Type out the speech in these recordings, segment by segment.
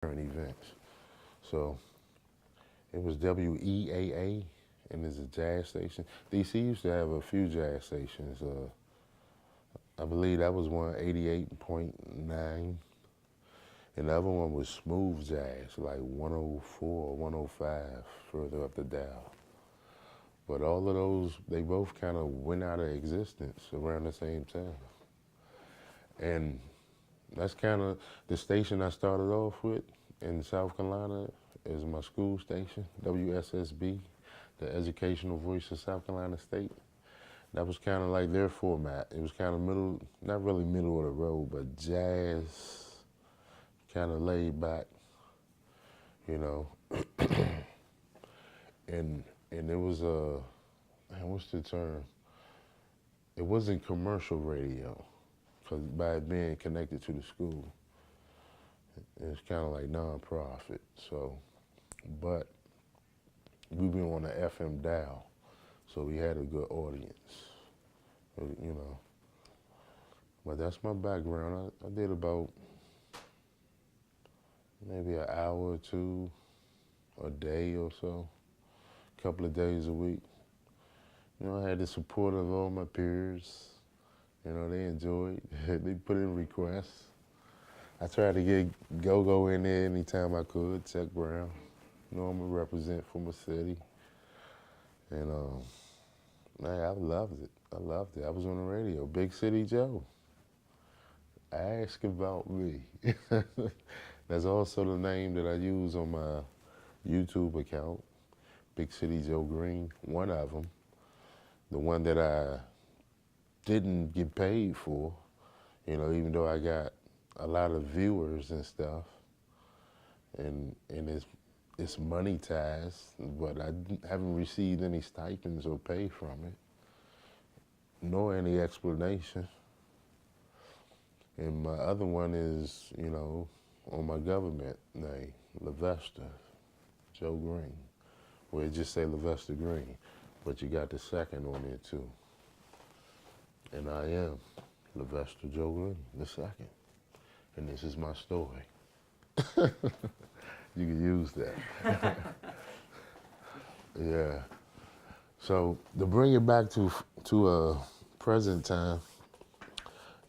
current events. So it was WEAA, and it's a jazz station. DC used to have a few jazz stations. I believe that was one 88.9, and the other one was smooth jazz, like 104 or 105 further up the dial. But all of those, they both kind of went out of existence around the same time. And that's kind of the station I started off with in South Carolina is my school station, WSSB, the Educational Voice of South Carolina State. That was kind of like their format. It was kind of middle, not really middle of the road, but jazz, kind of laid back, you know. and it was man, what's the term? It wasn't commercial radio, because by it being connected to the school, it's kind of like non-profit. So, but we were on the FM dial, so we had a good audience, you know. But that's my background. I did about maybe an hour or two a day or so, a couple of days a week. You know, I had the support of all my peers. You know, they enjoyed. They put in requests. I tried to get go-go in there anytime I could, Chuck Brown. You know, I'm a represent for my city. And man, I loved it. I loved it. I was on the radio, Big City Joe. Ask about me. That's also the name that I use on my YouTube account, Big City Joe Green, one of them. The one that I didn't get paid for, you know, even though I got a lot of viewers and stuff, and it's monetized, but I haven't received any stipends or pay from it, nor any explanation. And my other one is, you know, on my government name, Levester Joe Green, where it just say Levester Green, but you got the second on there too. And I am Levester Joe Green, the second. And this is my story. You can use that. Yeah. So to bring it back to present time,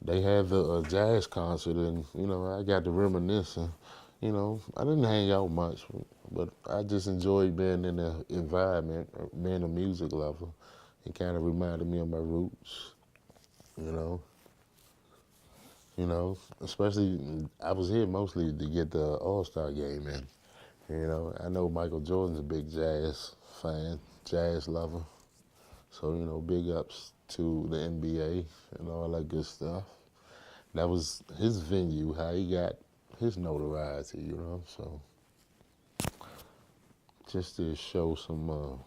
they had the jazz concert, and you know I got to reminiscing. You know, I didn't hang out much, but I just enjoyed being in the environment, being a music lover. It kind of reminded me of my roots. You know. You know, especially I was here mostly to get the All-Star game in. You know, I know Michael Jordan's a big jazz fan, jazz lover. So, you know, big ups to the NBA and all that good stuff. That was his venue, how he got his notoriety, you know. So, just to show some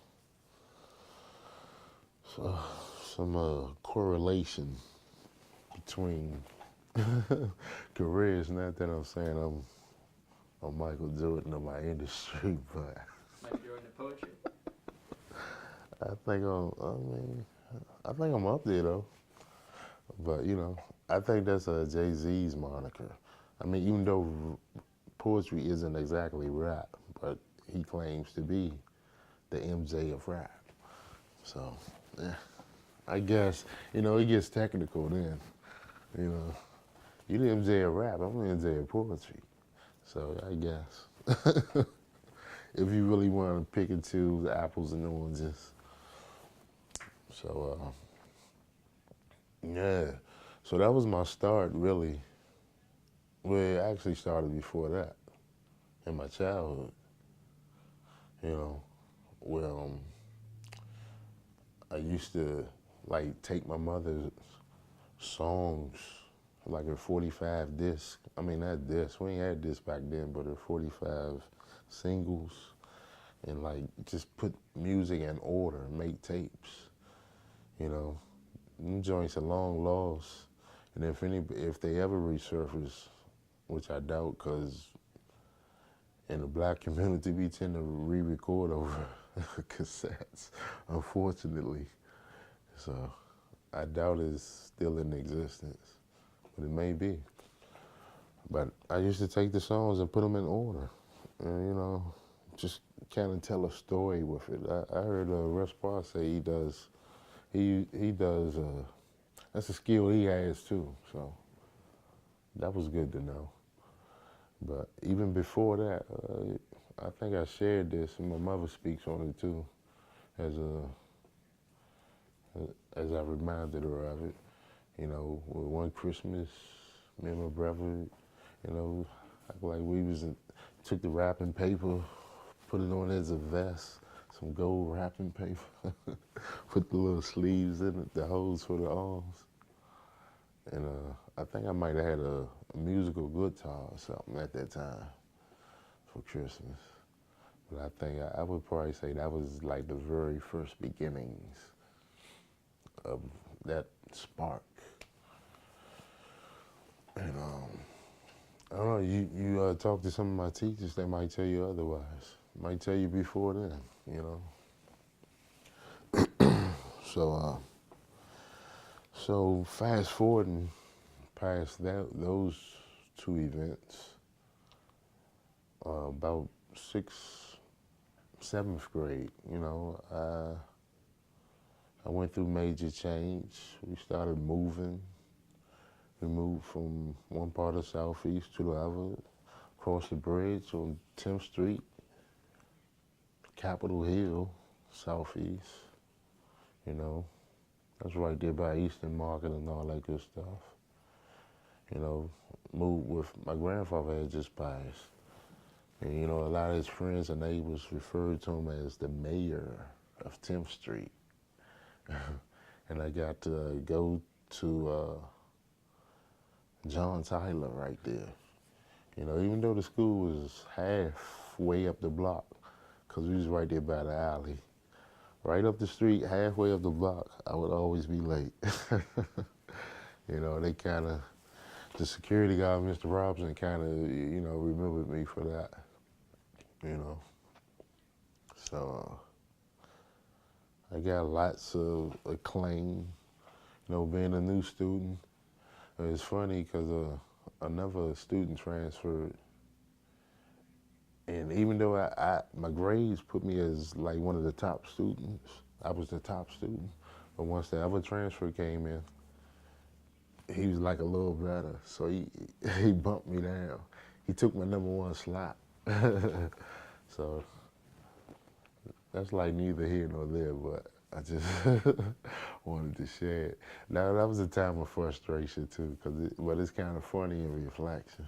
correlation between careers. Not that I'm saying I'm Michael Jordan of my industry, but Like you're into poetry? I think I think I'm up there though. But you know, I think that's Jay-Z's moniker. I mean, even though poetry isn't exactly rap, but he claims to be the MJ of rap. So, yeah, I guess, you know, it gets technical then. You know, you the MJ of rap, I'm the MJ of poetry. So I guess. If you really want to pick and choose apples and oranges. So, yeah. So that was my start, really. Well, it actually started before that, in my childhood. You know, where I used to like take my mother's songs, like her 45 disc. I mean, not disc. We ain't had disc back then, but her 45 singles, and like just put music in order, make tapes. You know, them joints are long lost, and if they ever resurface, which I doubt, cause in the black community we tend to re-record over cassettes, unfortunately. So I doubt it's still in existence, but it may be. But I used to take the songs and put them in order, and just kind of tell a story with it. I heard Russ Parr say he does. That's a skill he has too. So that was good to know. But even before that, I think I shared this, and my mother speaks on it too, as a as I reminded her of it. With one Christmas, me and my brother, act like we took the wrapping paper, put it on as a vest, some gold wrapping paper, put the little sleeves in it, the holes for the arms. And I think I might have had a musical guitar or something at that time for Christmas. But I think I would probably say that was like the very first beginnings of that spark. And I don't know, you talk to some of my teachers, they might tell you otherwise. Might tell you before then. So fast forwarding past those two events, about seventh grade, I went through major change. We started moving. We moved from one part of Southeast to the other, across the bridge on 10th Street, Capitol Hill, Southeast. That's right there by Eastern Market and all that good stuff. Moved with my grandfather had just passed. And a lot of his friends and neighbors referred to him as the mayor of 10th Street. And I got to go to John Tyler right there. Even though the school was halfway up the block, because we was right there by the alley. Right up the street, halfway up the block, I would always be late. They kind of, the security guard, Mr. Robinson, kind of, remembered me for that. So I got lots of acclaim, being a new student. It's funny because another student transferred, and even though my grades put me as like one of the top students, I was the top student. But once the other transfer came in, he was like a little better, so he bumped me down. He took my number one slot. So that's like neither here nor there, but I just wanted to share it. Now that was a time of frustration too, but it's kind of funny in reflection.